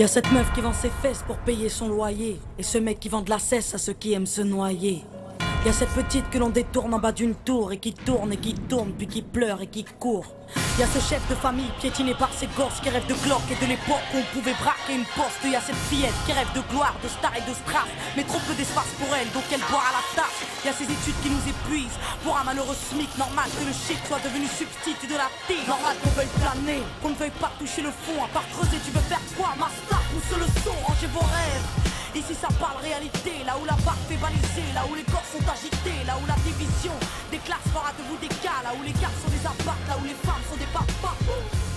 Y'a cette meuf qui vend ses fesses pour payer son loyer, et ce mec qui vend de la cesse à ceux qui aiment se noyer. Y'a cette petite que l'on détourne en bas d'une tour, et qui tourne, puis qui pleure et qui court. Y'a ce chef de famille piétiné par ses gosses qui rêve de glock et de l'époque où on pouvait braquer une poste. Y'a cette fillette qui rêve de gloire, de star et de strass, mais trop peu d'espace pour elle, donc elle boit à la tasse. Y'a ces études qui nous épuisent, pour un malheureux SMIC, normal que le shit soit devenu substitut de la tige. Normal qu'on veuille planer, qu'on ne veuille pas toucher le fond, à part creuser, tu veux faire quoi? Master, pousse le son, rangez vos rêves. Ici ça parle réalité, là où la barre fait baliser, là où les corps sont agités, là où la division des classes fera de vous des cas, là où les gars sont des apparts, là où les femmes sont des papas.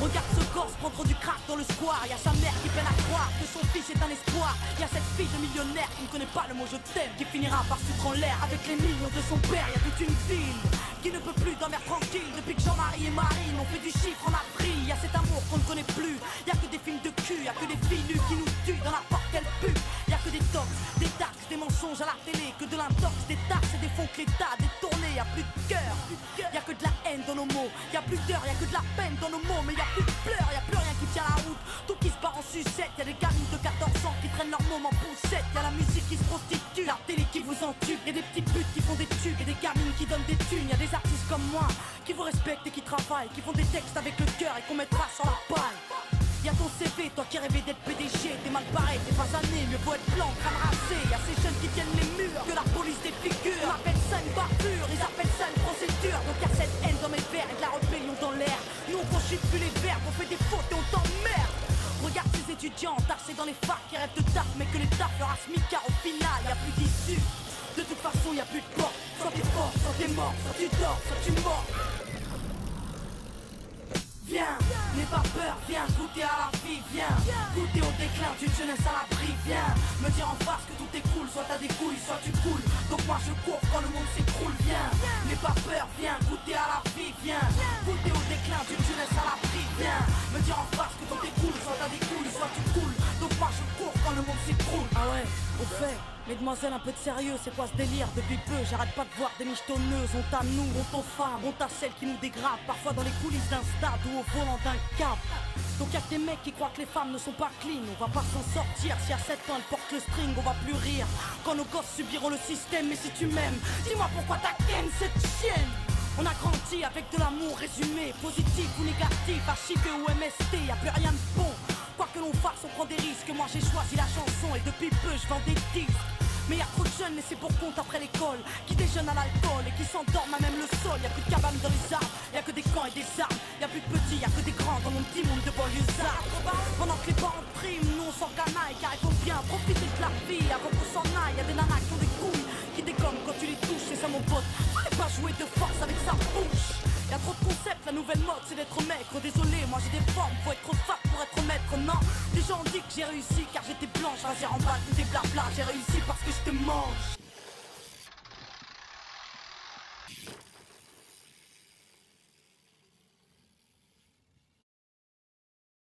Regarde ce gosse prendre du crack dans le square, y'a sa mère qui peine à croire que son fils est un espoir. Y'a cette fille de millionnaire qui ne connaît pas le mot je t'aime, qui finira par se foutre en l'air avec les millions de son père. Y'a toute une ville qui ne peut plus dormir tranquille depuis que Jean-Marie et Marine ont fait du chiffre en avril. Y'a cet amour qu'on ne connaît plus, y'a que des films de cul, y'a que des filles nues qui nous tuent dans la porte qu'elle pue. Y'a que des tox, des taxes, des mensonges à la télé, que de l'intox, des taxes et des fonds que l'État a détournés. Y'a plus de cœur, y'a que de la haine dans nos mots, y'a plus d'heures, y'a que de la peine dans nos mots, mais y'a plus de pleurs, y'a plus rien qui tient la route, tout qui se barre en sucette. Y'a des gamines de 14 ans qui traînent leur môme en poussette, y'a la musique qui se prostitue, la télé qui vous entube, y'a des petites putes qui font des tubes et des gamines qui donnent des thunes. Y'a des artistes comme moi qui vous respectent et qui travaillent, qui font des textes avec le cœur et qu'on mettra sur la paille. Y'a ton CV, toi qui rêvais d'être PDG, t'es mal barré, t'es pas anné, mieux vaut être blanc, crâne rasé. Y'a ces jeunes qui tiennent les murs, que la police défigure. On appelle ça une barbure, ils appellent ça une procédure. Donc y'a cette haine dans mes verres et de la rébellion dans l'air. Nous on conchite plus les verbes, on fait des fautes et on t'emmerde. Regarde ces étudiants tassés dans les facs qui rêvent de taf, mais que les taf leur asmica au final, y'a plus d'issue. De toute façon y'a plus de porte, soit t'es fort, soit t'es mort, soit tu dors, soit tu mords. Viens, n'aie pas peur, viens goûter à la vie, viens goûter au déclin d'une jeunesse à l'abri, viens me dire en face que tout est cool, soit t'as des couilles, soit tu coules. Donc moi je cours quand le monde s'écroule, viens, n'aie pas peur, viens goûter à la vie, viens goûter au déclin d'une jeunesse à l'abri, viens me dire en face que tout est cool, soit t'as des couilles, soit tu coules. Donc moi je cours quand le monde s'écroule. Ah ouais, au fait, mesdemoiselles, un peu de sérieux, c'est quoi ce délire? Depuis peu, j'arrête pas de voir des michetonneuses. Honte à nous, honte aux femmes, honte à celles qui nous dégradent, parfois dans les coulisses d'un stade ou au volant d'un cap. Donc y'a que des mecs qui croient que les femmes ne sont pas clean. On va pas s'en sortir, si à 7 ans elles portent le string, on va plus rire quand nos gosses subiront le système. Mais si tu m'aimes, dis-moi pourquoi t'as ken cette chienne. On a grandi avec de l'amour résumé, positif ou négatif, archivé ou MST, y'a plus rien de bon. Quoi que l'on fasse, on prend des risques. Moi j'ai choisi la chanson et depuis peu je vends des disques. Mais y'a trop de jeunes laissés pour compte après l'école, qui déjeunent à l'alcool et qui s'endorment à même le sol. Y'a plus de cabanes dans les arbres, y'a que des camps et des armes. Y'a plus de petits, y'a que des grands dans mon petit monde de banlieusards. Pendant que les parents priment, nous on s'organaille, car il faut bien profiter de la vie avant qu'on s'en aille. Y'a des nanas qui ont des couilles, qui décomment quand tu les touches, c'est ça mon pote. Fallait pas jouer de force avec sa bouche. Y'a trop de concepts, la nouvelle mode c'est d'être maigre. Désolé, moi j'ai des formes, faut être trop fat pour être maître. Non, les gens ont dit que j'ai réussi car j'étais blanche. Vas-y remballe tous tes blabla, j'ai réussi parce que je te mange.